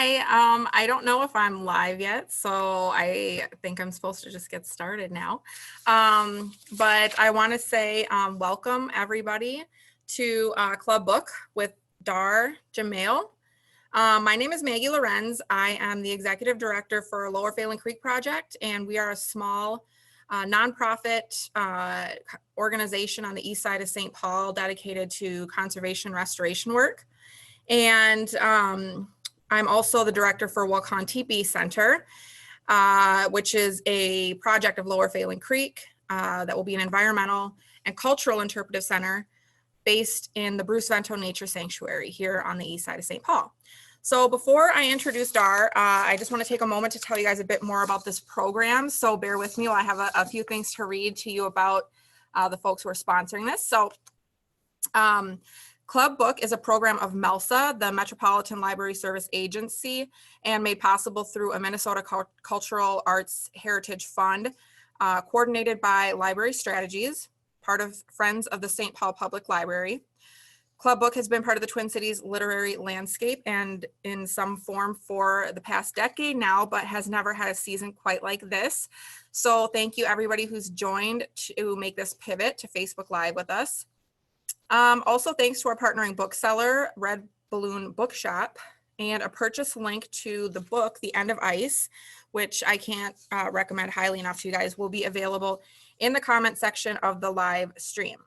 Hi, I don't know if I'm live yet, so I think I'm supposed to just get started now. But I want to say welcome everybody to Club Book with Dahr Jamail. My name is Maggie Lorenz. I am the Executive Director for Lower Phelan Creek Project, and we are a small nonprofit organization on the east side of St. Paul dedicated to conservation and restoration work. And I'm also the director for Wakan Teepee Center, which is a project of Lower Phelan Creek that will be an environmental and cultural interpretive center based in the Bruce Vento Nature Sanctuary here on the east side of St. Paul. So before I introduce Dahr, I just want to take a moment to tell you guys a bit more about this program. So bear with me while I have a few things to read to you about the folks who are sponsoring this. So Club Book is a program of MELSA, the Metropolitan Library Service Agency, and made possible through a Minnesota Cultural Arts Heritage Fund, coordinated by Library Strategies, part of Friends of the St. Paul Public Library. Club Book has been part of the Twin Cities literary landscape and in some form for the past decade now, but has never had a season quite like this. So thank you everybody who's joined to make this pivot to Facebook Live with us. Also, thanks to our partnering bookseller, Red Balloon Bookshop, and a purchase link to the book, The End of Ice, which I can't recommend highly enough to you guys, will be available in the comment section of the live stream.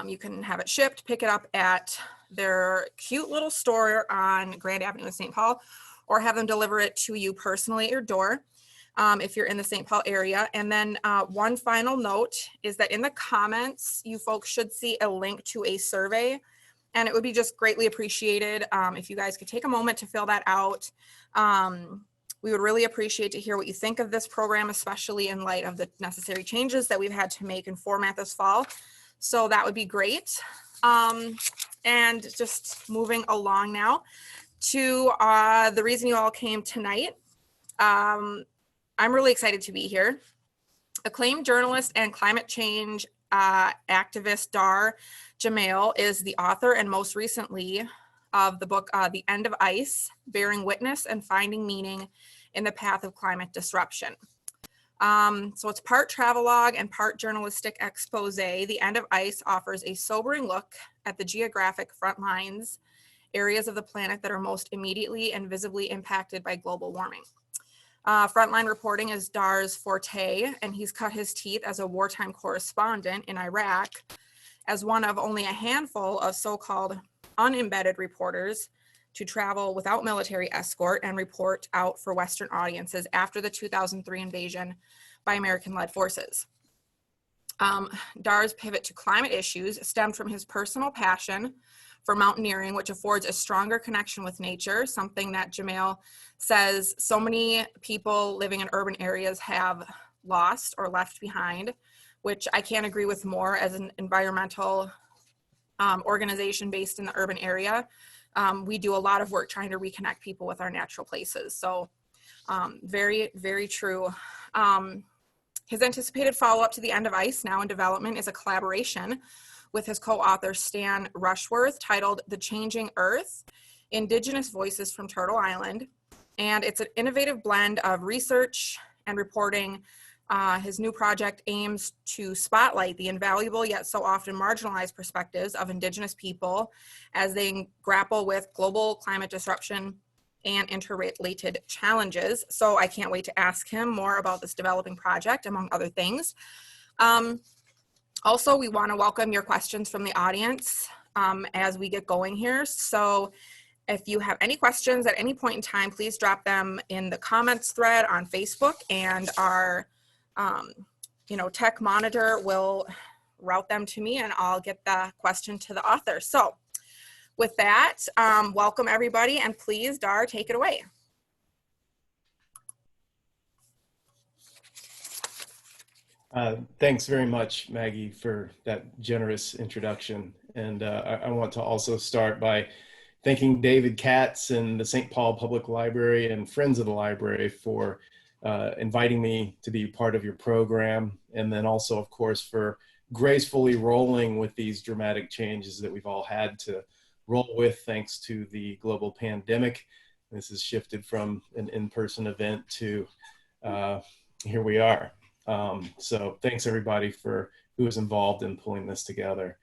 You can have it shipped, pick it up at their cute little store on Grand Avenue in St. Paul, or have them deliver it to you personally at your door. If you're in the St. Paul area. And then one final note is that in the comments, you folks should see a link to a survey, and it would be just greatly appreciated if you guys could take a moment to fill that out. We would really appreciate to hear what you think of this program, especially in light of the necessary changes that we've had to make in format this fall. So that would be great. And just moving along now to the reason you all came tonight. I'm really excited to be here. Acclaimed journalist and climate change activist Dahr Jamail is the author and most recently of the book, The End of Ice, Bearing Witness and Finding Meaning in the Path of Climate Disruption. So it's part travelogue and part journalistic expose. The End of Ice offers a sobering look at the geographic front lines, areas of the planet that are most immediately and visibly impacted by global warming. Frontline reporting is Dahr's forte, and he's cut his teeth as a wartime correspondent in Iraq as one of only a handful of so-called unembedded reporters to travel without military escort and report out for Western audiences after the 2003 invasion by American-led forces. Dahr's pivot to climate issues stemmed from his personal passion for mountaineering, which affords a stronger connection with nature, something that Jamail says so many people living in urban areas have lost or left behind, which I can't agree with more. As an environmental organization based in the urban area, we do a lot of work trying to reconnect people with our natural places. So very, very true. His anticipated follow-up to The End of Ice, now in development, is a collaboration with his co-author Stan Rushworth titled The Changing Earth, Indigenous Voices from Turtle Island. And it's an innovative blend of research and reporting. His new project aims to spotlight the invaluable yet so often marginalized perspectives of Indigenous people as they grapple with global climate disruption and interrelated challenges. So I can't wait to ask him more about this developing project, among other things. Also, we want to welcome your questions from the audience as we get going here. So if you have any questions at any point in time, please drop them in the comments thread on Facebook, and our tech monitor will route them to me and I'll get the question to the author. So with that, welcome everybody, and please, Dahr, take it away. Thanks very much, Maggie, for that generous introduction. And I want to also start by thanking David Katz and the St. Paul Public Library and Friends of the Library for inviting me to be part of your program. And then also, of course, for gracefully rolling with these dramatic changes that we've all had to roll with thanks to the global pandemic. This has shifted from an in-person event to here we are. So thanks everybody for who was involved in pulling this together.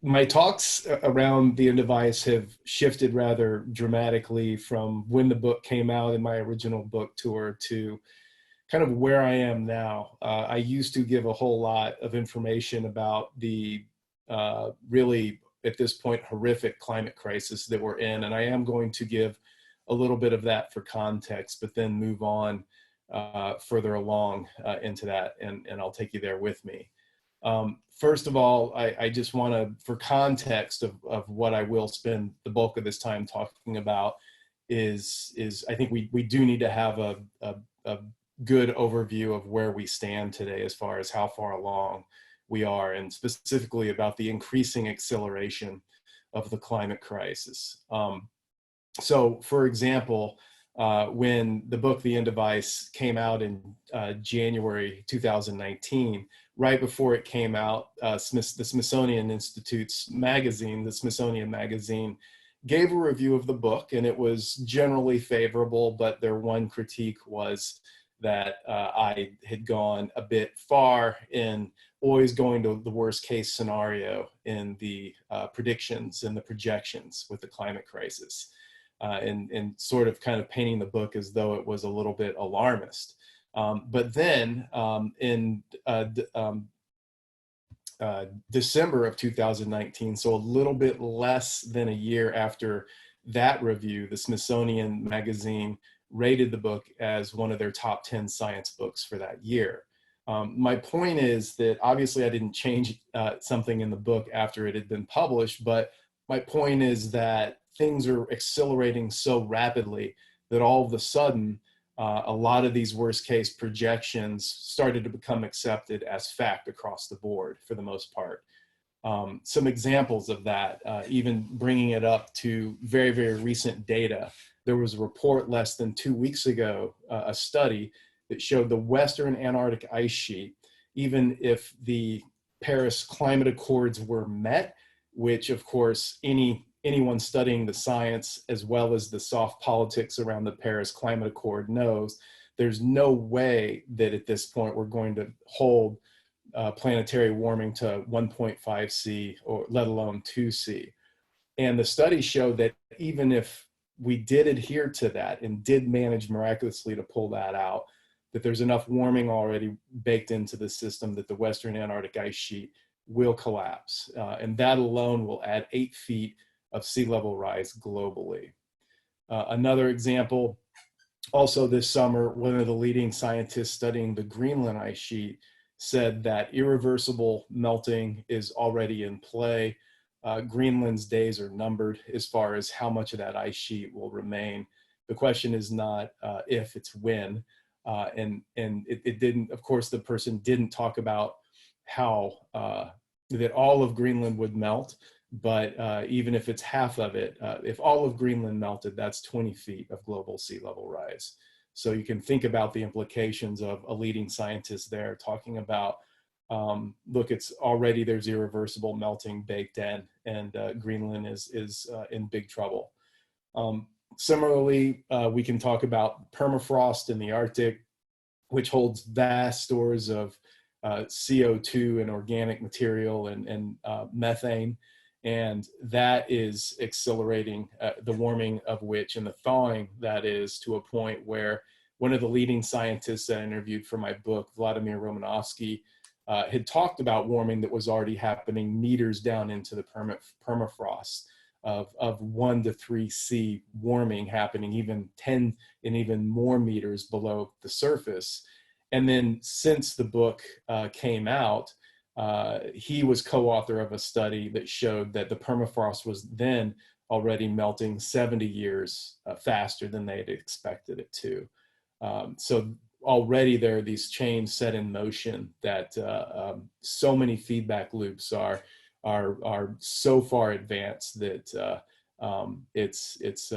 My talks around the device have shifted rather dramatically from when the book came out in my original book tour to kind of where I am now. I used to give a whole lot of information about the really, at this point, horrific climate crisis that we're in. And I am going to give a little bit of that for context, but then move on further along into that, and I'll take you there with me. First of all, I just want to, for context of what I will spend the bulk of this time talking about is I think we do need to have a good overview of where we stand today as far as how far along we are, and specifically about the increasing acceleration of the climate crisis. So for example, when the book The End Device came out in January 2019, right before it came out, the Smithsonian Institute's magazine, the Smithsonian magazine, gave a review of the book, and it was generally favorable, but their one critique was that I had gone a bit far in always going to the worst case scenario in the predictions and the projections with the climate crisis, and sort of kind of painting the book as though it was a little bit alarmist. But then in December of 2019, so a little bit less than a year after that review, the Smithsonian magazine rated the book as one of their top 10 science books for that year. My point is that obviously I didn't change something in the book after it had been published, but my point is that things are accelerating so rapidly that all of a sudden, a lot of these worst case projections started to become accepted as fact across the board for the most part. Some examples of that, even bringing it up to very, very recent data. There was a report less than 2 weeks ago, a study that showed the Western Antarctic ice sheet, even if the Paris Climate Accords were met, which of course anyone studying the science as well as the soft politics around the Paris Climate Accord knows, there's no way that at this point we're going to hold planetary warming to 1.5 C or let alone 2 C. And the study showed that even if we did adhere to that and did manage miraculously to pull that out, that there's enough warming already baked into the system that the Western Antarctic ice sheet will collapse. And that alone will add 8 feet of sea level rise globally. Another example, also this summer, one of the leading scientists studying the Greenland ice sheet said that irreversible melting is already in play. Greenland's days are numbered as far as how much of that ice sheet will remain. The question is not if, it's when. And it didn't, of course, the person didn't talk about how that all of Greenland would melt, but even if it's half of it, if all of Greenland melted, that's 20 feet of global sea level rise. So you can think about the implications of a leading scientist there talking about, look, it's already, there's irreversible melting baked in, and Greenland is in big trouble. Similarly, we can talk about permafrost in the Arctic, which holds vast stores of CO2 and organic material and methane. And that is accelerating the warming of which, and the thawing that is, to a point where one of the leading scientists that I interviewed for my book, Vladimir Romanovsky, had talked about warming that was already happening meters down into the permafrost of 1 to 3 C warming happening even 10 and even more meters below the surface. And then since the book came out, he was co-author of a study that showed that the permafrost was then already melting 70 years faster than they had expected it to. So already there are these chains set in motion that so many feedback loops are so far advanced that it's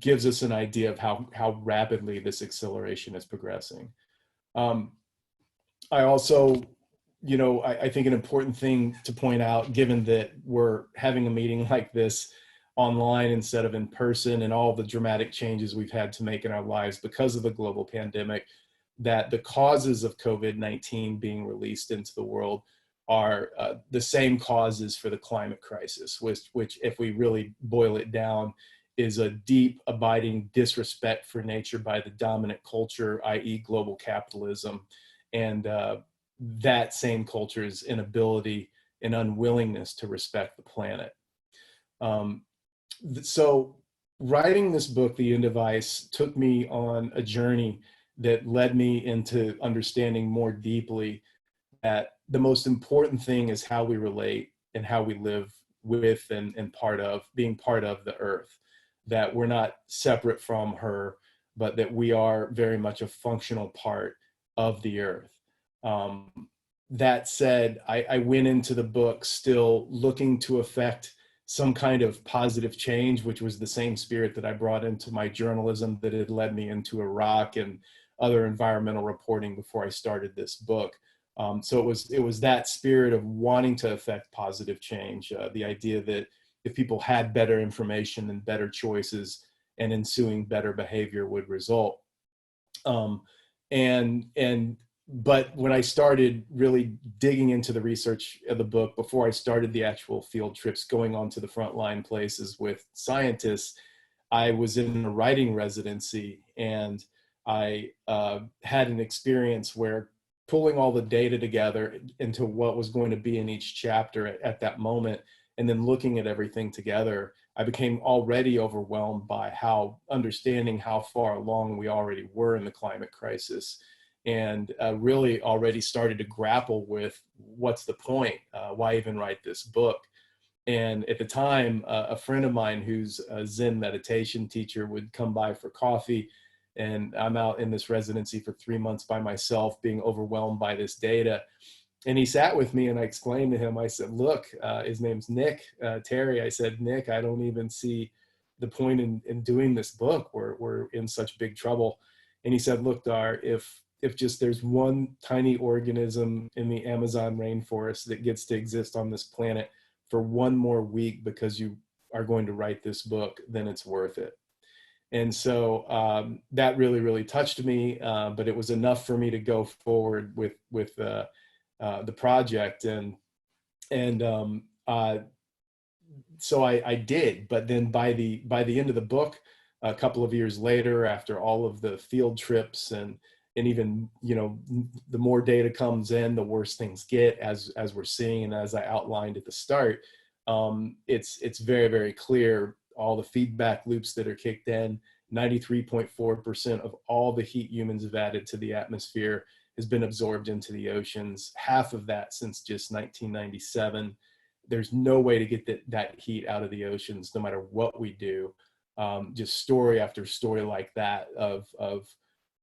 gives us an idea of how rapidly this acceleration is progressing. I also, I think an important thing to point out, given that we're having a meeting like this online instead of in person, and all the dramatic changes we've had to make in our lives because of the global pandemic, that the causes of COVID-19 being released into the world are the same causes for the climate crisis, which if we really boil it down, is a deep, abiding disrespect for nature by the dominant culture, i.e. global capitalism. And that same culture's inability and unwillingness to respect the planet. So writing this book, The End of Ice, took me on a journey that led me into understanding more deeply that the most important thing is how we relate and how we live with and part of, being part of the earth, that we're not separate from her, but that we are very much a functional part of the earth. That said, I went into the book still looking to affect some kind of positive change, which was the same spirit that I brought into my journalism that had led me into Iraq and other environmental reporting before I started this book. So it was that spirit of wanting to affect positive change, the idea that if people had better information and better choices, and ensuing better behavior would result. But when I started really digging into the research of the book, before I started the actual field trips, going on to the frontline places with scientists, I was in a writing residency, and I had an experience where pulling all the data together into what was going to be in each chapter at that moment, and then looking at everything together, I became already overwhelmed by understanding how far along we already were in the climate crisis, and really already started to grapple with what's the point, why even write this book? And at the time, a friend of mine who's a Zen meditation teacher would come by for coffee, and I'm out in this residency for 3 months by myself, being overwhelmed by this data. And he sat with me, and I explained to him, I said, look, his name's Nick, Terry. I said, Nick, I don't even see the point in doing this book. We're in such big trouble. And he said, look, Dahr, if just there's one tiny organism in the Amazon rainforest that gets to exist on this planet for one more week because you are going to write this book, then it's worth it. And so that really, really touched me, but it was enough for me to go forward with the project. So I did. But then by the end of the book, a couple of years later, after all of the field trips and even, the more data comes in, the worse things get, as we're seeing, and as I outlined at the start, it's very, very clear, all the feedback loops that are kicked in. 93.4% of all the heat humans have added to the atmosphere has been absorbed into the oceans, half of that since just 1997. There's no way to get that heat out of the oceans, no matter what we do. Just story after story like that of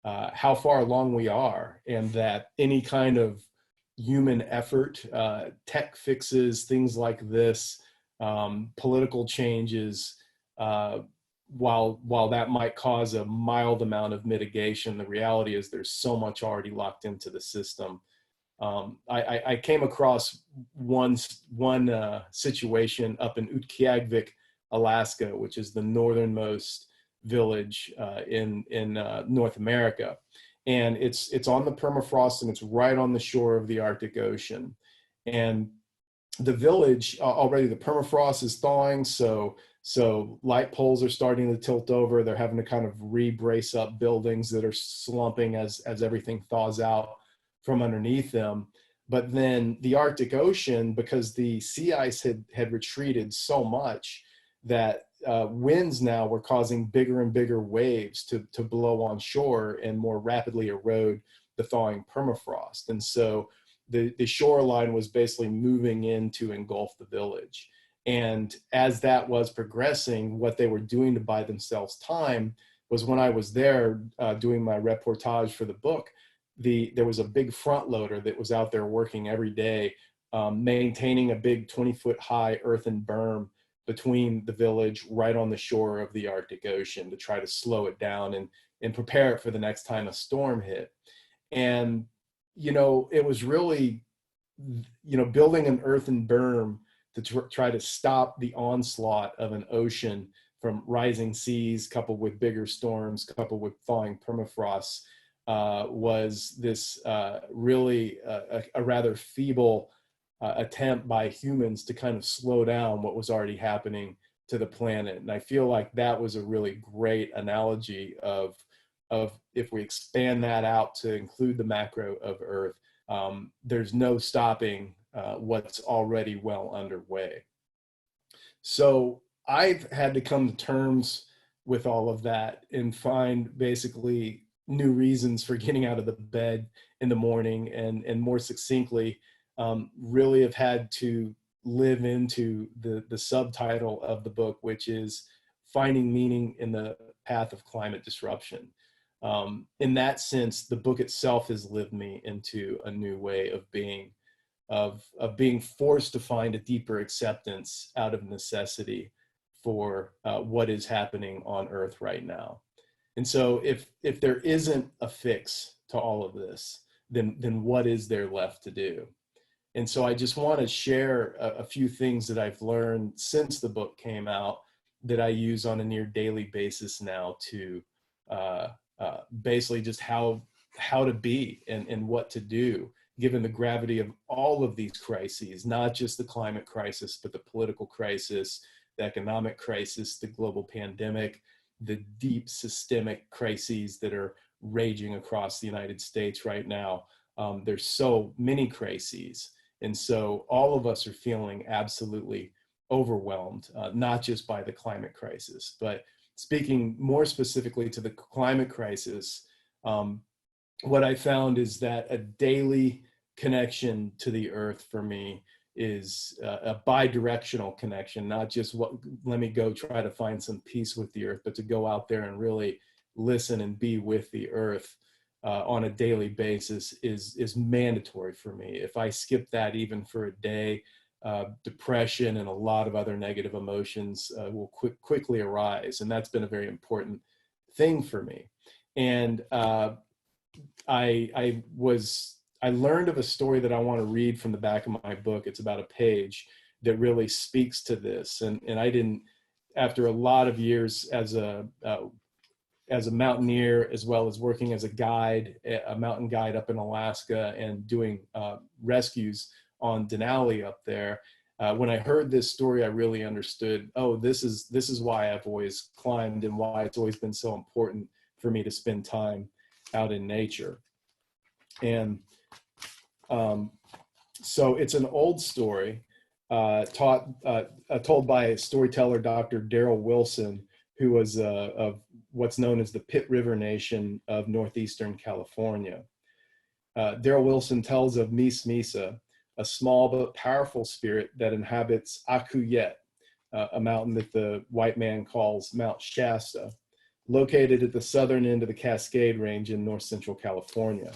how far along we are, and that any kind of human effort, tech fixes, things like this, political changes, while that might cause a mild amount of mitigation, the reality is there's so much already locked into the system. I came across one situation up in Utqiagvik, Alaska, which is the northernmost village in North America, and it's on the permafrost, and it's right on the shore of the Arctic Ocean. And the village, already the permafrost is thawing, so light poles are starting to tilt over. They're having to kind of re-brace up buildings that are slumping as everything thaws out from underneath them. But then the Arctic Ocean, because the sea ice had retreated so much, that winds now were causing bigger and bigger waves to blow on shore and more rapidly erode the thawing permafrost. And so the shoreline was basically moving in to engulf the village. And as that was progressing, what they were doing to buy themselves time was, when I was there doing my reportage for the book, there was a big front loader that was out there working every day, maintaining a big 20-foot high earthen berm between the village right on the shore of the Arctic Ocean to try to slow it down and prepare it for the next time a storm hit. And, it was really, building an earthen berm to try to stop the onslaught of an ocean from rising seas coupled with bigger storms, coupled with thawing permafrost, was this really a rather feeble attempt by humans to kind of slow down what was already happening to the planet. And I feel like that was a really great analogy of if we expand that out to include the macro of Earth, there's no stopping what's already well underway. So I've had to come to terms with all of that and find basically new reasons for getting out of the bed in the morning, and more succinctly, really have had to live into the subtitle of the book, which is Finding Meaning in the Path of Climate Disruption. In that sense, the book itself has lived me into a new way of being, of being forced to find a deeper acceptance out of necessity for what is happening on Earth right now. And so if there isn't a fix to all of this, then what is there left to do? And so I just want to share a few things that I've learned since the book came out that I use on a near daily basis now to basically just how to be and what to do, given the gravity of all of these crises, not just the climate crisis, but the political crisis, the economic crisis, the global pandemic, the deep systemic crises that are raging across the United States right now. There's so many crises. And so all of us are feeling absolutely overwhelmed, not just by the climate crisis, but speaking more specifically to the climate crisis, what I found is that a daily connection to the Earth for me is a bi-directional connection, not just let me go try to find some peace with the Earth, but to go out there and really listen and be with the Earth on a daily basis is mandatory for me. If I skip that even for a day, depression and a lot of other negative emotions will quickly arise. And that's been a very important thing for me. And I learned of a story that I want to read from the back of my book. It's about a page that really speaks to this. And I didn't, after a lot of years as a mountaineer, as well as working as a mountain guide up in Alaska and doing rescues on Denali up there, when I heard this story, I really understood, oh, this is why I've always climbed and why it's always been so important for me to spend time out in nature. And so it's an old story told by storyteller Dr. Daryl Wilson, who was of what's known as the Pitt River Nation of northeastern California. Daryl Wilson tells of Mis Misa, a small but powerful spirit that inhabits Acclaimed, a mountain that the white man calls Mount Shasta, located at the southern end of the Cascade Range in north central California.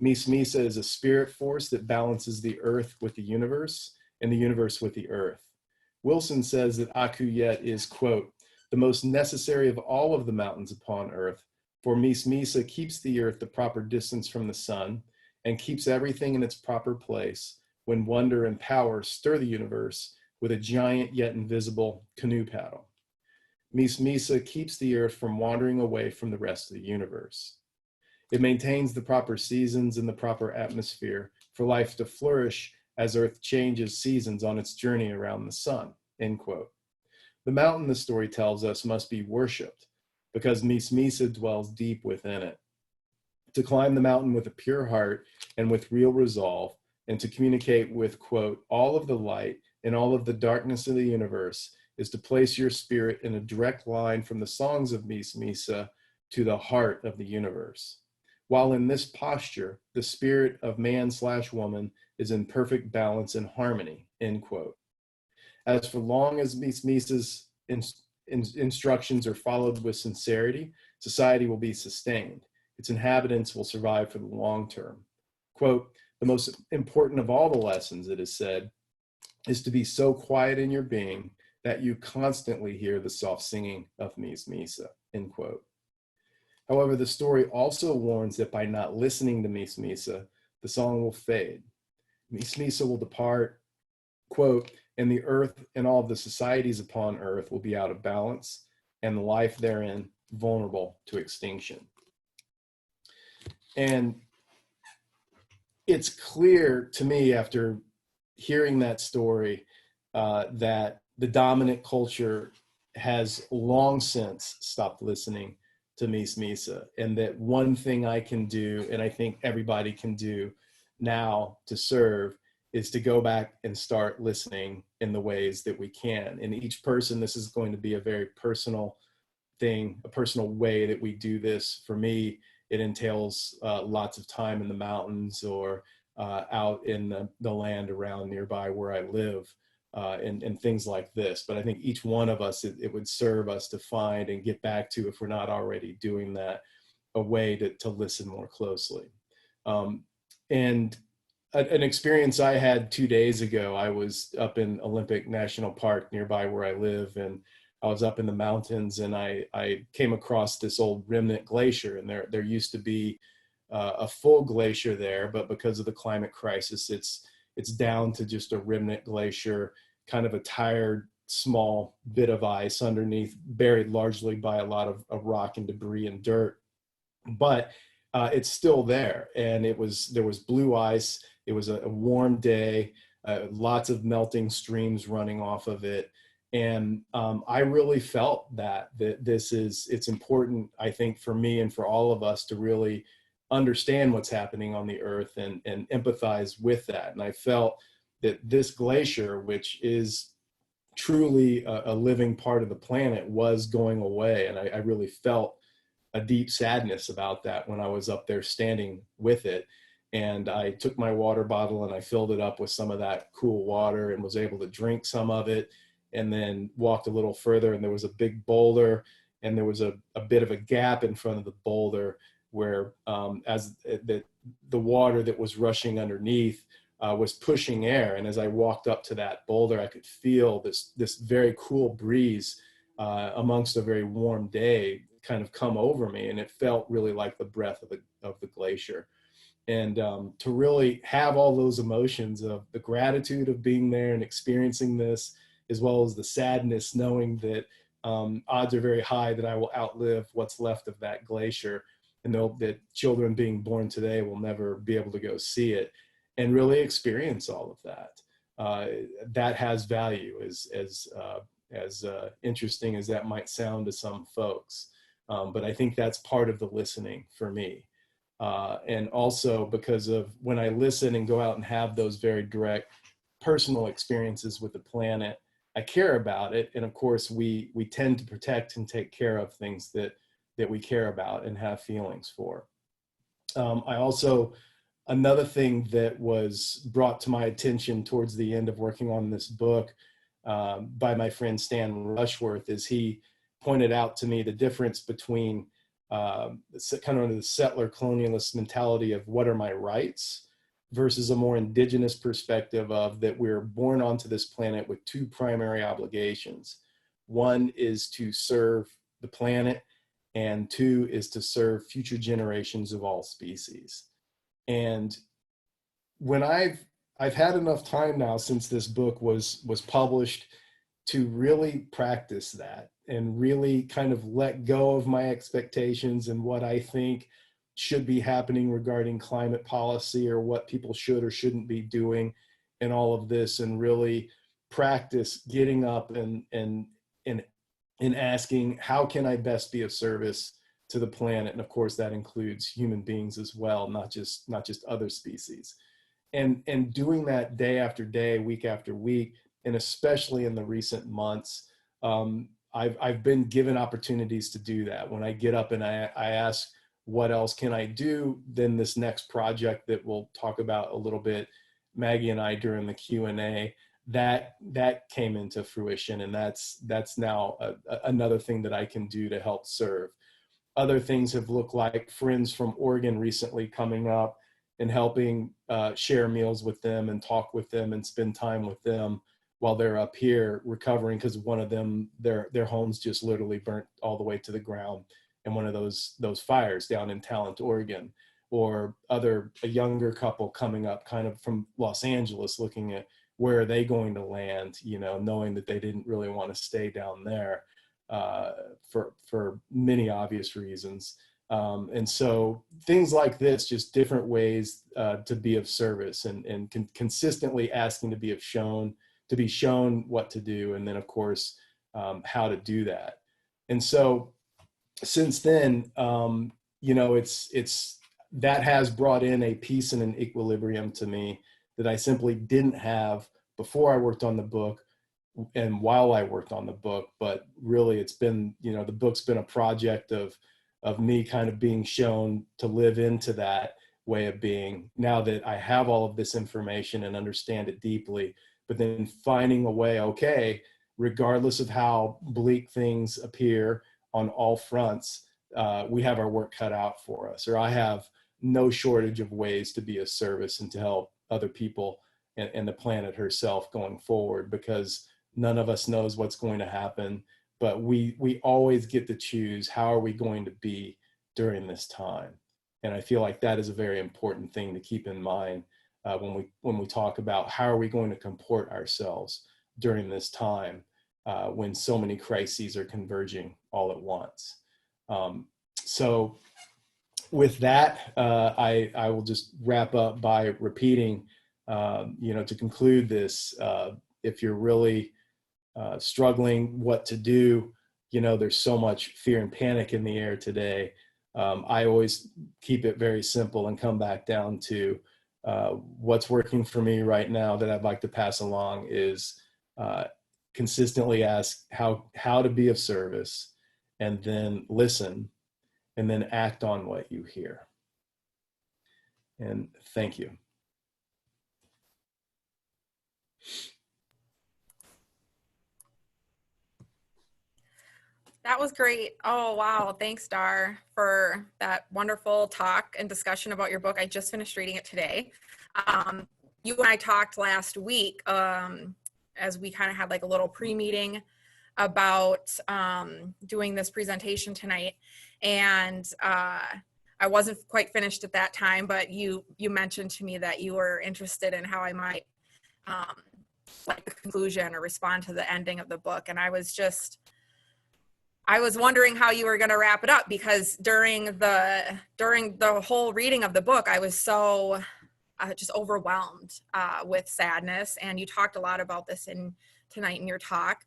Mis Misa is a spirit force that balances the earth with the universe and the universe with the earth. Wilson says that Acclaimed is, quote, the most necessary of all of the mountains upon earth, for Mis Misa keeps the earth the proper distance from the sun and keeps everything in its proper place when wonder and power stir the universe with a giant yet invisible canoe paddle. Mis Misa keeps the earth from wandering away from the rest of the universe. It maintains the proper seasons and the proper atmosphere for life to flourish as earth changes seasons on its journey around the sun, end quote. The mountain, the story tells us, must be worshipped because Mis Misa dwells deep within it. To climb the mountain with a pure heart and with real resolve, and to communicate with, quote, all of the light and all of the darkness of the universe is to place your spirit in a direct line from the songs of Mis Misa to the heart of the universe. While in this posture, the spirit of man/woman is in perfect balance and harmony, end quote. As for long as Mis Misa's instructions are followed with sincerity, society will be sustained. Its inhabitants will survive for the long term. Quote, the most important of all the lessons, it is said, is to be so quiet in your being that you constantly hear the soft singing of Mis Misa, end quote. However, the story also warns that by not listening to Mis Misa, the song will fade. Mis Misa will depart, quote, and the earth and all of the societies upon earth will be out of balance, and the life therein vulnerable to extinction. And it's clear to me after hearing that story that the dominant culture has long since stopped listening to Mies Misa, and that one thing I can do, and I think everybody can do now to serve, is to go back and start listening in the ways that we can. And each person, this is going to be a very personal thing, a personal way that we do this. For me, it entails lots of time in the mountains or out in the land around nearby where I live, and things like this. But I think each one of us, it would serve us to find and get back to, if we're not already doing that, a way to listen more closely. And an experience I had 2 days ago, I was up in Olympic National Park nearby where I live, and I was up in the mountains, and I came across this old remnant glacier, and there used to be a full glacier there, but because of the climate crisis, it's down to just a remnant glacier, kind of a tired, small bit of ice underneath, buried largely by a lot of rock and debris and dirt. But it's still there, and there was blue ice. It was a warm day, lots of melting streams running off of it. And I really felt that it's important, I think, for me and for all of us to really understand what's happening on the earth and empathize with that. And I felt that this glacier, which is truly a living part of the planet, was going away. And I really felt a deep sadness about that when I was up there standing with it. And I took my water bottle and I filled it up with some of that cool water and was able to drink some of it, and then walked a little further, and there was a big boulder, and there was a bit of a gap in front of the boulder where as the water that was rushing underneath was pushing air. And as I walked up to that boulder, I could feel this very cool breeze amongst a very warm day kind of come over me, and it felt really like the breath of the glacier. And to really have all those emotions of the gratitude of being there and experiencing this, as well as the sadness knowing that odds are very high that I will outlive what's left of that glacier, and that children being born today will never be able to go see it and really experience all of that. That has value, as interesting as that might sound to some folks. But I think that's part of the listening for me. And also because of when I listen and go out and have those very direct personal experiences with the planet, I care about it. And of course, we tend to protect and take care of things that we care about and have feelings for. I also, another thing that was brought to my attention towards the end of working on this book by my friend Stan Rushworth, is he pointed out to me the difference between kind of the settler colonialist mentality of what are my rights versus a more indigenous perspective of that we're born onto this planet with two primary obligations. One is to serve the planet, and two is to serve future generations of all species. And when I've had enough time now since this book was published to really practice that and really kind of let go of my expectations and what I think should be happening regarding climate policy or what people should or shouldn't be doing in all of this, and really practice getting up and asking, how can I best be of service to the planet? And of course that includes human beings as well, not just other species. And doing that day after day, week after week, and especially in the recent months, I've been given opportunities to do that. When I get up and I ask, what else can I do? Then this next project that we'll talk about a little bit, Maggie and I, during the Q&A, that came into fruition. And that's now another thing that I can do to help serve. Other things have looked like friends from Oregon recently coming up and helping share meals with them and talk with them and spend time with them while they're up here recovering, because one of them, their homes just literally burnt all the way to the ground in one of those fires down in Talent, Oregon. Or a younger couple coming up kind of from Los Angeles looking at where are they going to land, knowing that they didn't really want to stay down there for many obvious reasons. And so things like this, just different ways to be of service, and consistently asking to be shown what to do, and then of course how to do that. And so since then, it's that has brought in a peace and an equilibrium to me that I simply didn't have before I worked on the book and while I worked on the book. But really, it's been, the book's been a project of me kind of being shown to live into that way of being, now that I have all of this information and understand it deeply, but then finding a way, okay, regardless of how bleak things appear on all fronts, we have our work cut out for us, or I have no shortage of ways to be of service and to help other people and the planet herself going forward, because none of us knows what's going to happen, but we always get to choose how are we going to be during this time. And I feel like that is a very important thing to keep in mind when we talk about how are we going to comport ourselves during this time when so many crises are converging all at once. So with that, I will just wrap up by repeating, to conclude this, if you're really struggling what to do, there's so much fear and panic in the air today. I always keep it very simple and come back down to what's working for me right now that I'd like to pass along is consistently ask how to be of service, and then listen, and then act on what you hear. And thank you. That was great. Oh, wow. Thanks, Dahr, for that wonderful talk and discussion about your book. I just finished reading it today. You and I talked last week as we kind of had like a little pre-meeting about doing this presentation tonight. And I wasn't quite finished at that time, but you mentioned to me that you were interested in how I might like the conclusion or respond to the ending of the book. And I was wondering how you were going to wrap it up, because during the whole reading of the book, I was so just overwhelmed with sadness. And you talked a lot about this tonight in your talk,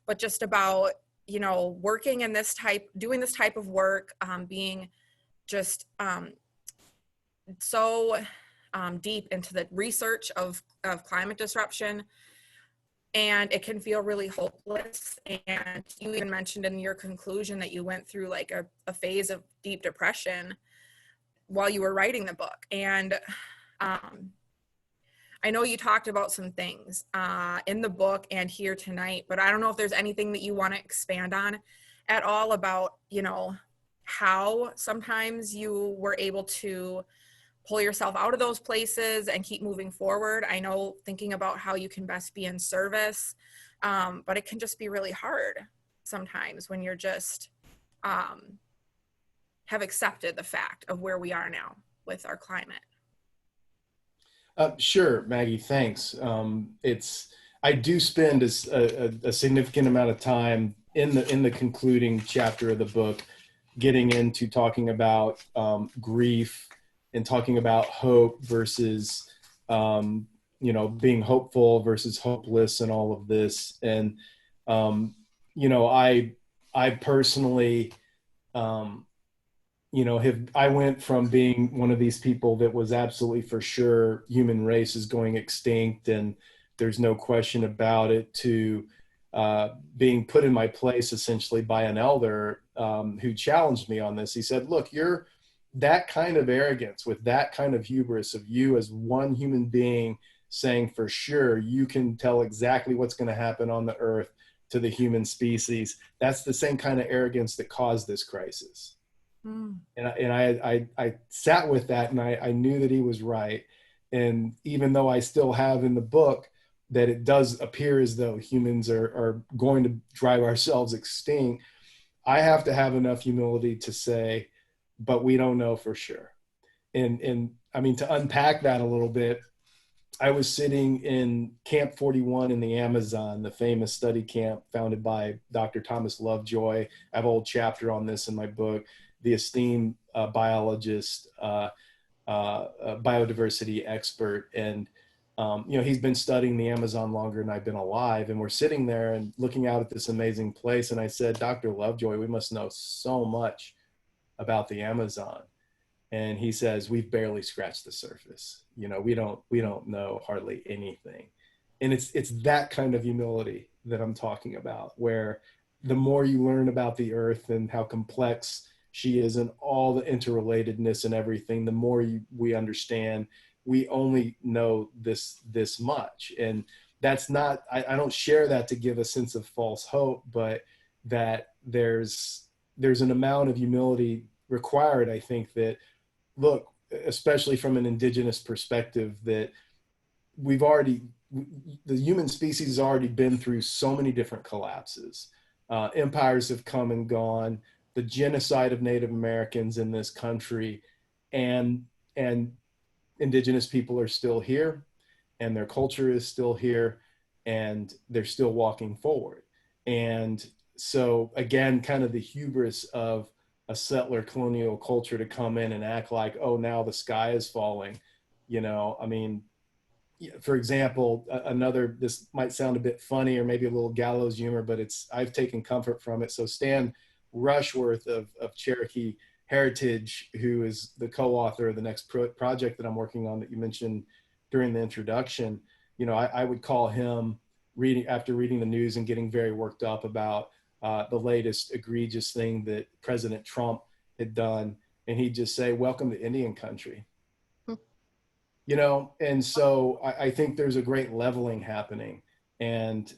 but just about, working in doing this type of work, being just so deep into the research of climate disruption. And it can feel really hopeless. And you even mentioned in your conclusion that you went through like a phase of deep depression while you were writing the book. And I know you talked about some things in the book and here tonight, but I don't know if there's anything that you want to expand on at all about, how sometimes you were able to pull yourself out of those places and keep moving forward. I know thinking about how you can best be in service, but it can just be really hard sometimes when you're just have accepted the fact of where we are now with our climate. Sure, Maggie, thanks. I do spend a significant amount of time in the concluding chapter of the book getting into talking about grief and talking about hope versus, being hopeful versus hopeless and all of this. And, I personally, I went from being one of these people that was absolutely for sure human race is going extinct and there's no question about it, to being put in my place essentially by an elder who challenged me on this. He said, look, you're that kind of arrogance, with that kind of hubris of you as one human being saying for sure you can tell exactly what's going to happen on the earth to the human species. That's the same kind of arrogance that caused this crisis. And I sat with that, and I knew that he was right. And even though I still have in the book that it does appear as though humans are going to drive ourselves extinct, I have to have enough humility to say, but we don't know for sure. And I mean, to unpack that a little bit, I was sitting in Camp 41 in the Amazon, the famous study camp founded by Dr. Thomas Lovejoy. I have a whole chapter on this in my book, the esteemed biologist, biodiversity expert. And, he's been studying the Amazon longer than I've been alive. And we're sitting there and looking out at this amazing place. And I said, Dr. Lovejoy, we must know so much about the Amazon. And he says, we've barely scratched the surface. We don't know hardly anything. And it's that kind of humility that I'm talking about, where the more you learn about the earth and how complex she is and all the interrelatedness and everything, the more we understand, we only know this much. And that's not, I don't share that to give a sense of false hope, but that there's an amount of humility required, I think, that, look, especially from an indigenous perspective, that the human species has already been through so many different collapses. Empires have come and gone, the genocide of Native Americans in this country, and indigenous people are still here, and their culture is still here, and they're still walking forward. And so again, kind of the hubris of a settler colonial culture to come in and act like, oh, now the sky is falling. I mean, for example, this might sound a bit funny or maybe a little gallows humor, but I've taken comfort from it. So Stan Rushworth of Cherokee Heritage, who is the co-author of the next project that I'm working on that you mentioned during the introduction, I would call him, after reading the news and getting very worked up about the latest egregious thing that President Trump had done, and he'd just say, welcome to Indian country. And so I think there's a great leveling happening, and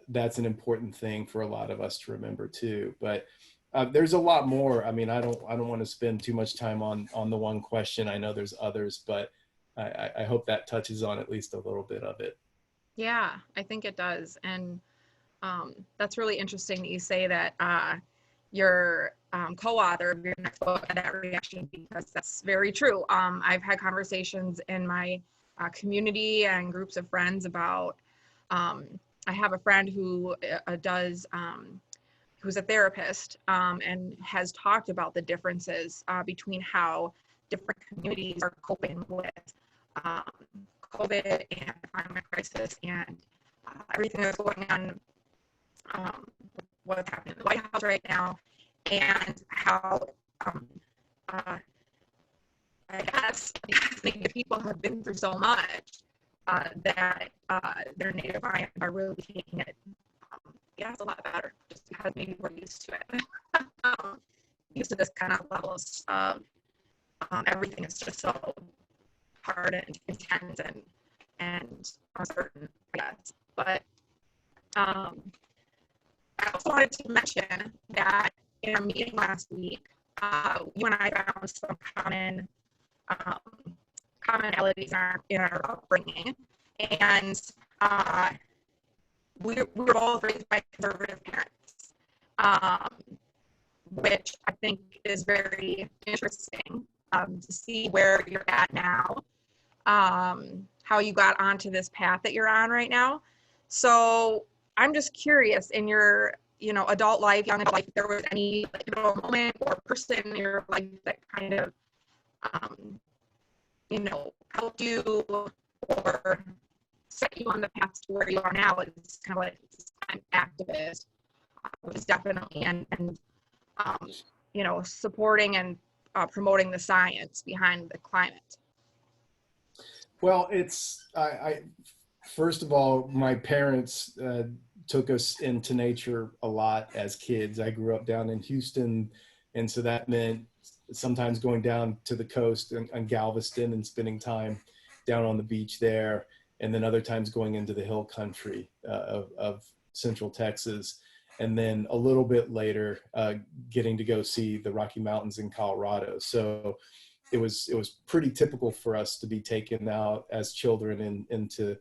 that's an important thing for a lot of us to remember too. But there's a lot more. I mean, I don't want to spend too much time on the one question. I know there's others, but I hope that touches on at least a little bit of it. Yeah, I think it does. And that's really interesting that you say that you're co-author of your next book, that reaction, because that's very true. I've had conversations in my community and groups of friends about, I have a friend who who's a therapist and has talked about the differences between how different communities are coping with COVID and the climate crisis and everything that's going on, what's happening in the White House right now, and how I guess the people have been through so much that their native Hawaiians are really taking it, a lot better, just because maybe we're used to it. Used to this kind of levels of everything is just so hard and intense and uncertain, I guess. But I also wanted to mention that in our meeting last week, you and I found some commonalities in our upbringing, and we were both raised by conservative parents, which I think is very interesting to see where you're at now, how you got onto this path that you're on right now. So I'm just curious, in your adult life, young adult life, if there was any moment or person in your life that kind of helped you or set you on the path to where you are now. It's kind of like an activist, which is definitely and supporting and promoting the science behind the climate. Well, I first of all, my parents took us into nature a lot as kids. I grew up down in Houston, and so that meant sometimes going down to the coast on Galveston and spending time down on the beach there, and then other times going into the hill country of Central Texas, and then a little bit later getting to go see the Rocky Mountains in Colorado. So it was pretty typical for us to be taken out as children into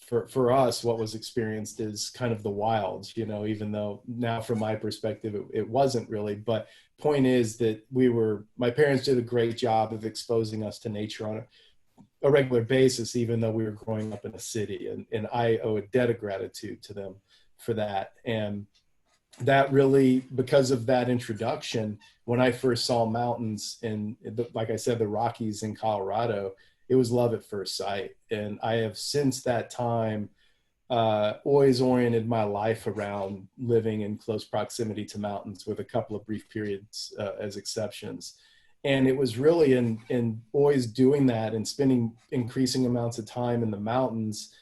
for us, what was experienced is kind of the wilds, even though now from my perspective, it wasn't really. But point is that my parents did a great job of exposing us to nature a regular basis, even though we were growing up in a city. And I owe a debt of gratitude to them for that. And that really, because of that introduction, when I first saw mountains in, like I said, the Rockies in Colorado, it was love at first sight. And I have since that time always oriented my life around living in close proximity to mountains, with a couple of brief periods as exceptions. And it was really in always doing that and spending increasing amounts of time in the mountains.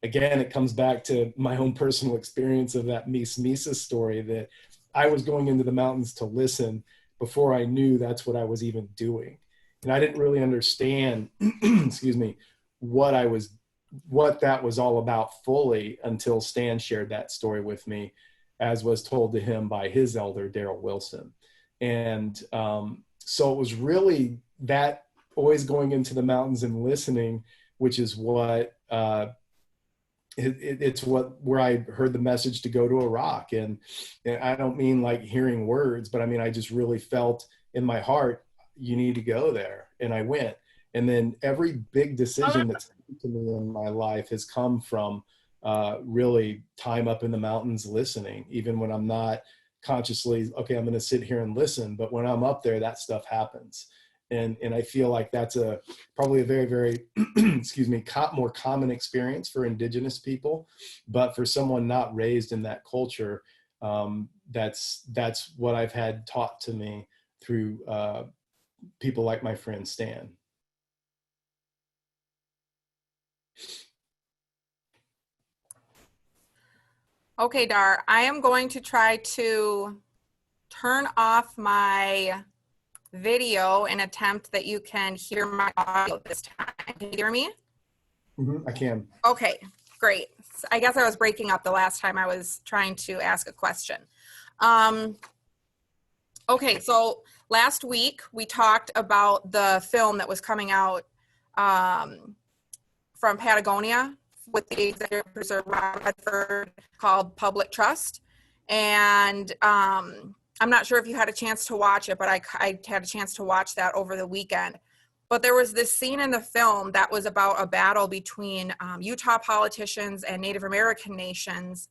Again, it comes back to my own personal experience of that Misa story, that I was going into the mountains to listen before I knew that's what I was even doing. And I didn't really understand, excuse me, what that was all about fully until Stan shared that story with me, as was told to him by his elder, Daryl Wilson. And so it was really that, always going into the mountains and listening, which is what, it's where I heard the message to go to Iraq. And I don't mean like hearing words, but I mean, I just really felt in my heart, you need to go there. And I went. And then every big decision that's happened to me in my life has come from really time up in the mountains listening, even when I'm not consciously, okay, I'm going to sit here and listen. But when I'm up there, that stuff happens. And I feel like that's probably a very, very, excuse me, more common experience for Indigenous people. But for someone not raised in that culture, that's what I've had taught to me through people like my friend Stan. Okay, Dahr, I am going to try to turn off my video and attempt that you can hear my audio this time. Can you hear me? I can. Okay, great. I guess I was breaking up the last time I was trying to ask a question. Okay, so last week we talked about the film that was coming out from Patagonia with the executive producer Rob Redford, called Public Trust. And I'm not sure if you had a chance to watch it, but I had a chance to watch that over the weekend. But there was this scene in the film that was about a battle between Utah politicians and Native American nations.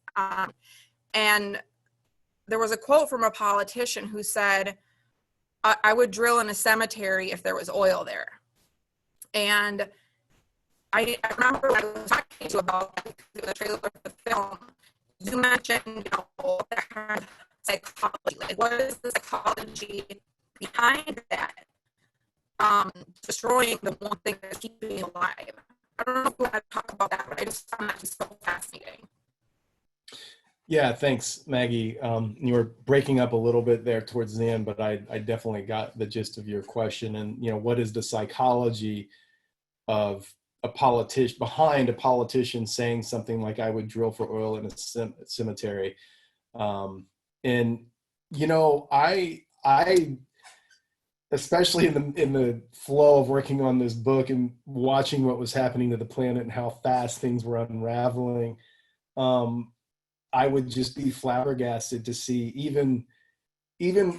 And there was a quote from a politician who said, I would drill in a cemetery if there was oil there. And I remember when I was talking to you about the trailer for the film, you mentioned, that kind of psychology. Like, what is the psychology behind that? Destroying the one thing that's keeping you alive. I don't know if you want to talk about that, but I just found that just so fascinating. Yeah, thanks, Maggie. You were breaking up a little bit there towards the end, but I definitely got the gist of your question. And, what is the psychology of behind a politician saying something like, I would drill for oil in a cemetery? And, I especially in the flow of working on this book and watching what was happening to the planet and how fast things were unraveling, I would just be flabbergasted to see even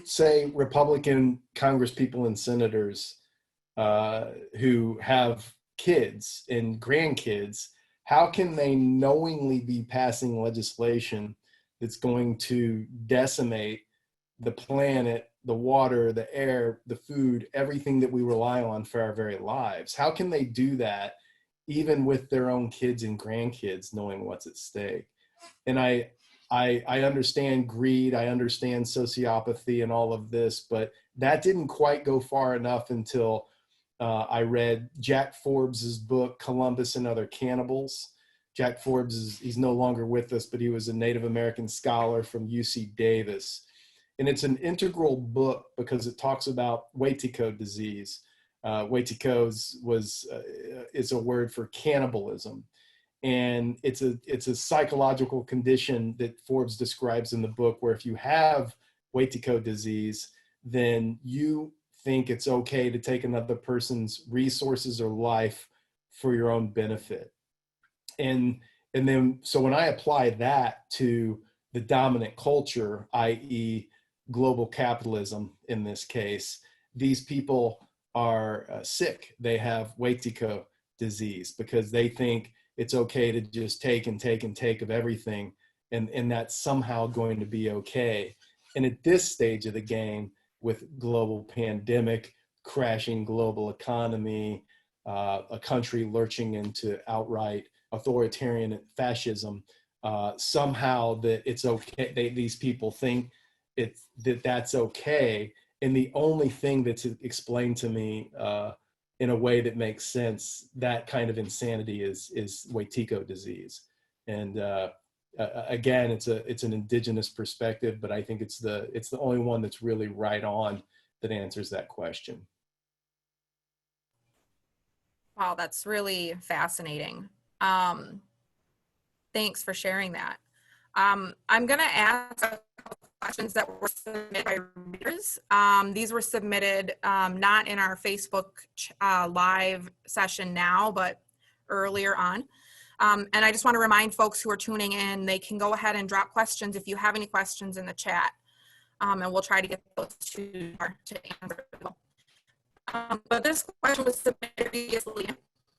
say Republican congresspeople and senators who have kids and grandkids. How can they knowingly be passing legislation that's going to decimate the planet, the water, the air, the food, everything that we rely on for our very lives? How can they do that even with their own kids and grandkids, knowing what's at stake? And I understand greed, I understand sociopathy and all of this, but that didn't quite go far enough until I read Jack Forbes's book, Columbus and Other Cannibals. Jack Forbes he's no longer with us, but he was a Native American scholar from UC Davis. And it's an integral book because it talks about Wetiko disease. Wetiko is a word for cannibalism. And it's a psychological condition that Forbes describes in the book, where if you have Wetiko disease, then you think it's okay to take another person's resources or life for your own benefit. And then, so when I apply that to the dominant culture, i.e. global capitalism in this case, these people are sick. They have Wetiko disease, because they think it's okay to just take and take and take of everything, and that's somehow going to be okay. And at this stage of the game, with global pandemic, crashing global economy, a country lurching into outright authoritarian fascism, somehow that it's okay. These people think that's okay. And the only thing that's explained to me in a way that makes sense, that kind of insanity, is Waitiko disease. And again, it's an indigenous perspective, but I think it's the only one that's really right on that answers that question. Wow, that's really fascinating. Thanks for sharing that. I'm going to ask a couple questions that were submitted by readers. These were submitted not in our Facebook live session now, but earlier on. And I just want to remind folks who are tuning in, they can go ahead and drop questions if you have any questions in the chat. And we'll try to get those to answer. But this question was submitted previously,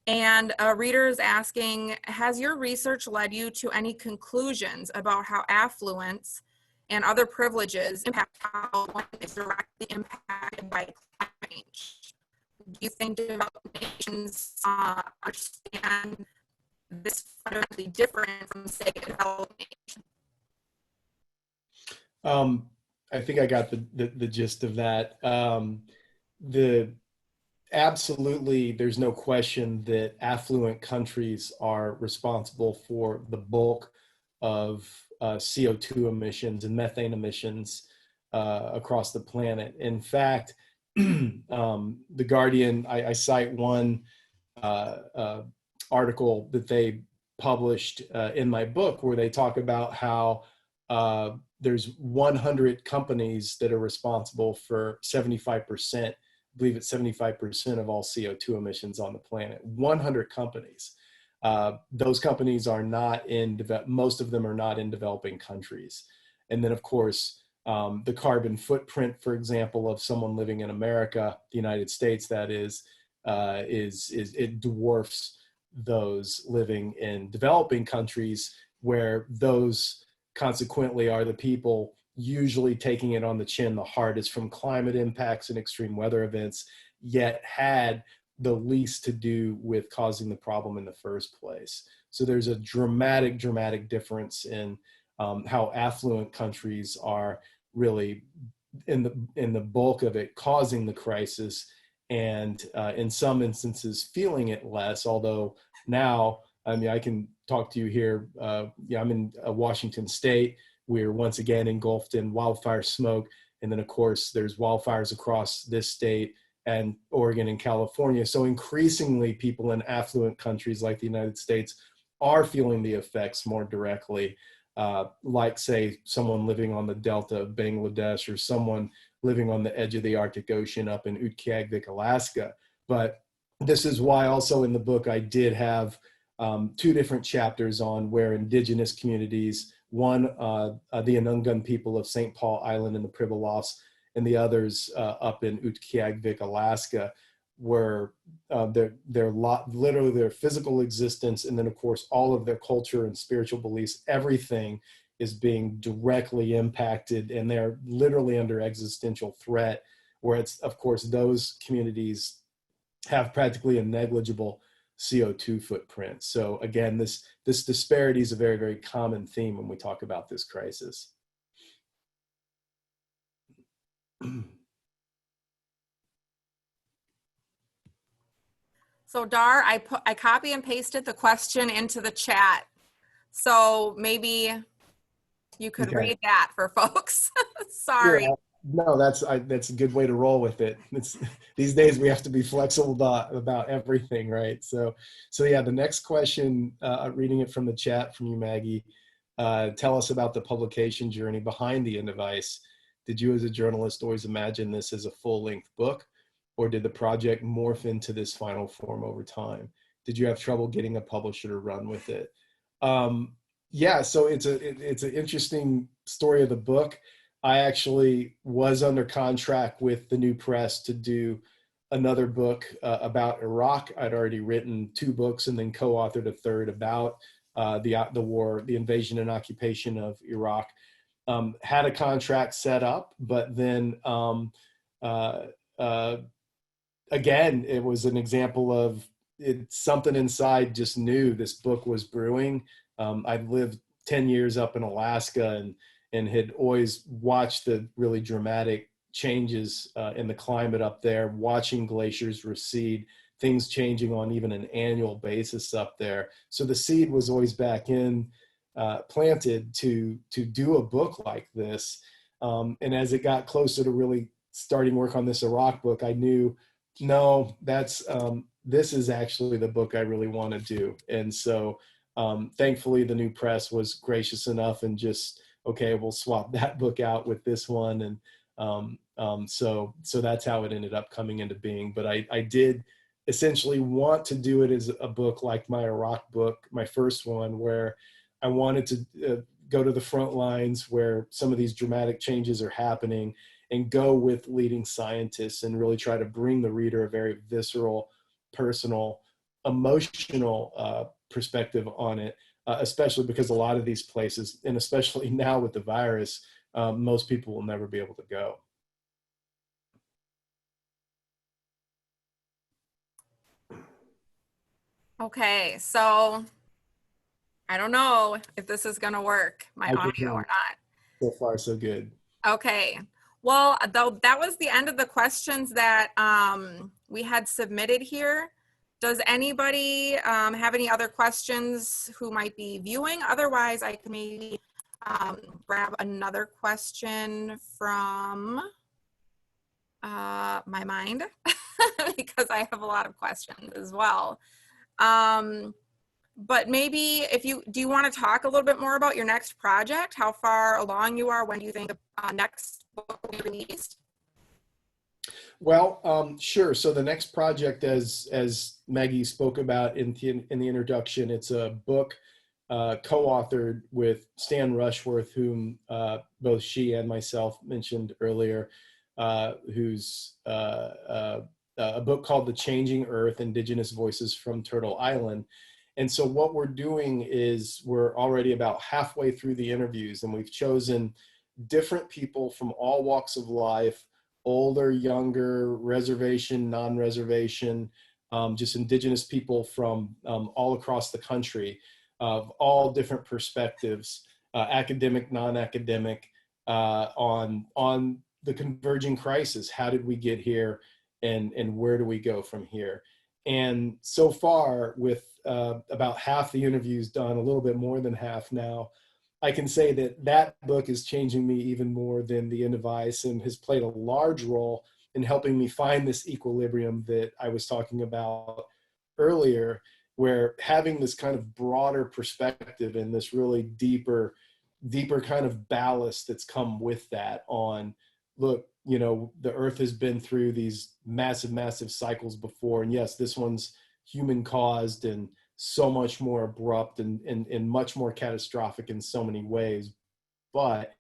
and a reader is asking, has your research led you to any conclusions about how affluence and other privileges impact how one is directly impacted by climate change? Do you think developed nations understand this fundamentally different from, say, a developed nation? I think I got the gist of that. Absolutely, there's no question that affluent countries are responsible for the bulk of CO2 emissions and methane emissions across the planet. In fact, The Guardian, I cite one article that they published in my book where they talk about how there's 100 companies that are responsible for 75%, I believe it's 75% of all CO2 emissions on the planet. 100 companies. Those companies are not most of them are not in developing countries. And then, of course, the carbon footprint, for example, of someone living in America, the United States, that is it dwarfs those living in developing countries, where those consequently are the people usually taking it on the chin the hardest from climate impacts and extreme weather events, yet had the least to do with causing the problem in the first place. So there's a dramatic difference in how affluent countries are really in the bulk of it causing the crisis, and in some instances feeling it less. Although now, I mean, I can talk to you here. I'm in Washington State. We're once again engulfed in wildfire smoke. And then, of course, there's wildfires across this state and Oregon and California. So increasingly, people in affluent countries like the United States are feeling the effects more directly, like, say, someone living on the delta of Bangladesh, or someone living on the edge of the Arctic Ocean up in Utqiagvik, Alaska. But this is why also in the book I did have two different chapters on where indigenous communities, one, the Anungun people of St. Paul Island in the Pribilofs, and the others up in Utqiagvik, Alaska, where literally their physical existence, and then of course all of their culture and spiritual beliefs, everything is being directly impacted, and they're literally under existential threat, where it's, of course, those communities have practically a negligible CO2 footprint. So again, this disparity is a very, very common theme when we talk about this crisis. So Dahr, I copy and pasted the question into the chat. So maybe you could read that for folks. Sorry. Yeah, no, that's a good way to roll with it. These days we have to be flexible about everything, right? So yeah, the next question, reading it from the chat from you, Maggie, tell us about the publication journey behind The End of Ice. Did you as a journalist always imagine this as a full-length book, or did the project morph into this final form over time? Did you have trouble getting a publisher to run with it? Yeah, so it's an interesting story of the book. I actually was under contract with the New Press to do another book about Iraq. I'd already written 2 books and then co-authored a third about the war, the invasion and occupation of Iraq. Had a contract set up, but then again, it was an example of something inside just knew this book was brewing. I'd lived 10 years up in Alaska and had always watched the really dramatic changes in the climate up there, watching glaciers recede, things changing on even an annual basis up there. So the seed was always back in, planted to do a book like this. And as it got closer to really starting work on this Iraq book, I knew, no, this is actually the book I really want to do. And so thankfully the new press was gracious enough and just, okay, we'll swap that book out with this one. And so that's how it ended up coming into being. But I did essentially want to do it as a book like my Iraq book, my first one, where I wanted to go to the front lines where some of these dramatic changes are happening and go with leading scientists and really try to bring the reader a very visceral, personal, emotional perspective on it, especially because a lot of these places, and especially now with the virus, most people will never be able to go. Okay, so I don't know if this is going to work, my audio or not. So far, so good. Okay. Well, though that was the end of the questions that we had submitted here. Does anybody have any other questions who might be viewing? Otherwise, I can maybe grab another question from my mind because I have a lot of questions as well. But maybe do you want to talk a little bit more about your next project? How far along you are? When do you think the next book will be released? Well, sure. So the next project, as Maggie spoke about in the introduction, it's a book co-authored with Stan Rushworth, whom both she and myself mentioned earlier, who's a book called The Changing Earth, Indigenous Voices from Turtle Island. And so what we're doing is we're already about halfway through the interviews, and we've chosen different people from all walks of life, older, younger, reservation, non-reservation, just indigenous people from all across the country of all different perspectives, academic, non-academic, on the converging crisis. How did we get here, and where do we go from here? And so far, with about half the interviews done, a little bit more than half now, I can say that book is changing me even more than The End of Ice, and has played a large role in helping me find this equilibrium that I was talking about earlier, where having this kind of broader perspective and this really deeper kind of ballast that's come with that on, look, you know, the earth has been through these massive cycles before. And yes, this one's human caused and so much more abrupt and much more catastrophic in so many ways. But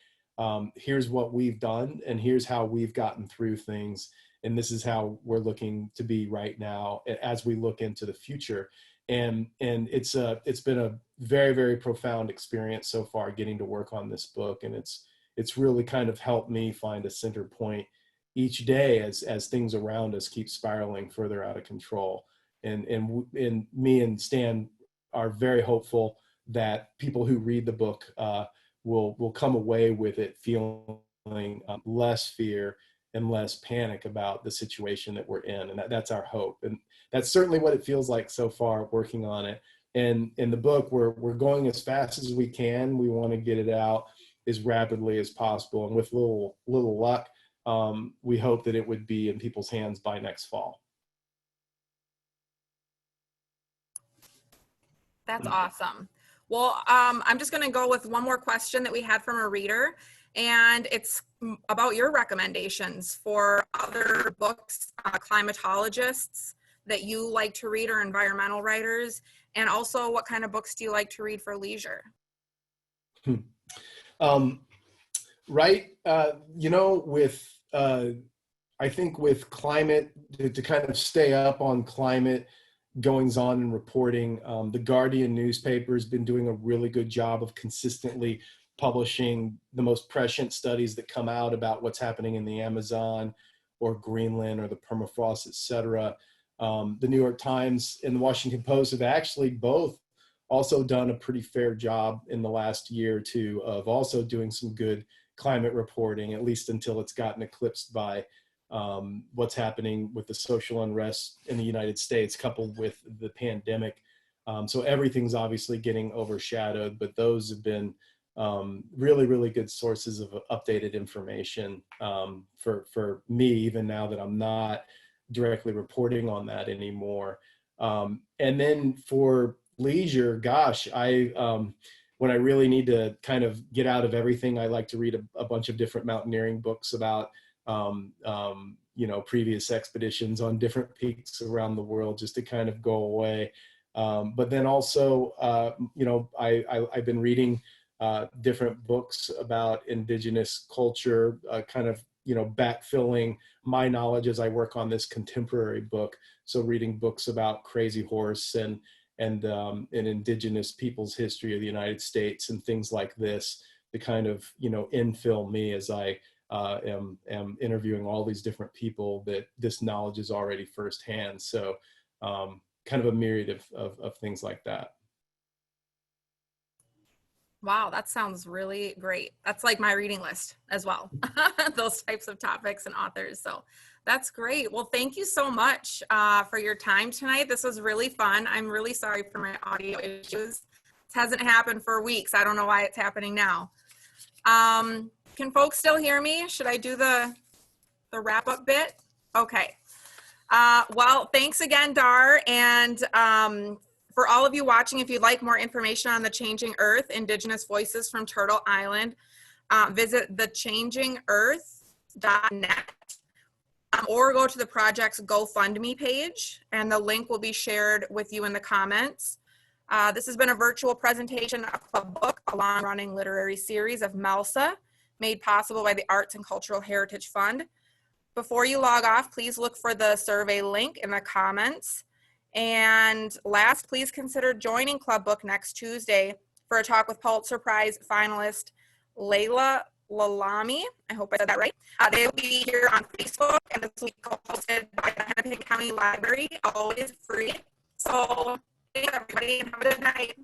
here's what we've done, and here's how we've gotten through things. And this is how we're looking to be right now as we look into the future. And it's been a very profound experience so far getting to work on this book. And it's really kind of helped me find a center point each day as things around us keep spiraling further out of control. And me and Stan are very hopeful that people who read the book will come away with it feeling less fear and less panic about the situation that we're in. And that's our hope. And that's certainly what it feels like so far working on it. And in the book, we're going as fast as we can. We want to get it out as rapidly as possible. And with little luck, we hope that it would be in people's hands by next fall. That's awesome. Well, I'm just going to go with one more question that we had from a reader, and it's about your recommendations for other books, climatologists that you like to read, or environmental writers, and also what kind of books do you like to read for leisure? Right. You know, with I think with climate, to kind of stay up on climate goings on and reporting, the Guardian newspaper has been doing a really good job of consistently publishing the most prescient studies that come out about what's happening in the Amazon or Greenland or the permafrost, et cetera. The New York Times and the Washington Post have actually both also done a pretty fair job in the last year or two of also doing some good climate reporting, at least until it's gotten eclipsed by what's happening with the social unrest in the United States, coupled with the pandemic. So everything's obviously getting overshadowed, but those have been really, really good sources of updated information for me, even now that I'm not directly reporting on that anymore. And then for leisure, gosh, when I really need to kind of get out of everything, I like to read a bunch of different mountaineering books about previous expeditions on different peaks around the world, just to kind of go away. But then also, I've been reading different books about indigenous culture, kind of, backfilling my knowledge as I work on this contemporary book. So reading books about Crazy Horse and indigenous people's history of the United States and things like this to kind of, infill me as I am interviewing all these different people that this knowledge is already firsthand. So kind of a myriad of things like that. Wow, that sounds really great. That's like my reading list as well, those types of topics and authors. So that's great. Well, thank you so much for your time tonight. This was really fun. I'm really sorry for my audio issues. This hasn't happened for weeks. I don't know why it's happening now. Can folks still hear me? Should I do the wrap up bit? Okay. Well, thanks again, Dahr. And for all of you watching, if you'd like more information on the Changing Earth, Indigenous Voices from Turtle Island, visit thechangingearth.net or go to the project's GoFundMe page, and the link will be shared with you in the comments. This has been a virtual presentation of Club Book, a long-running literary series of MELSA, made possible by the Arts and Cultural Heritage Fund. Before you log off, please look for the survey link in the comments. And last, please consider joining Club Book next Tuesday for a talk with Pulitzer Prize finalist Layla Lalami. I hope I said that right. They will be here on Facebook, and this will be hosted by the Hennepin County Library, always free. So thanks everybody, and have a good night.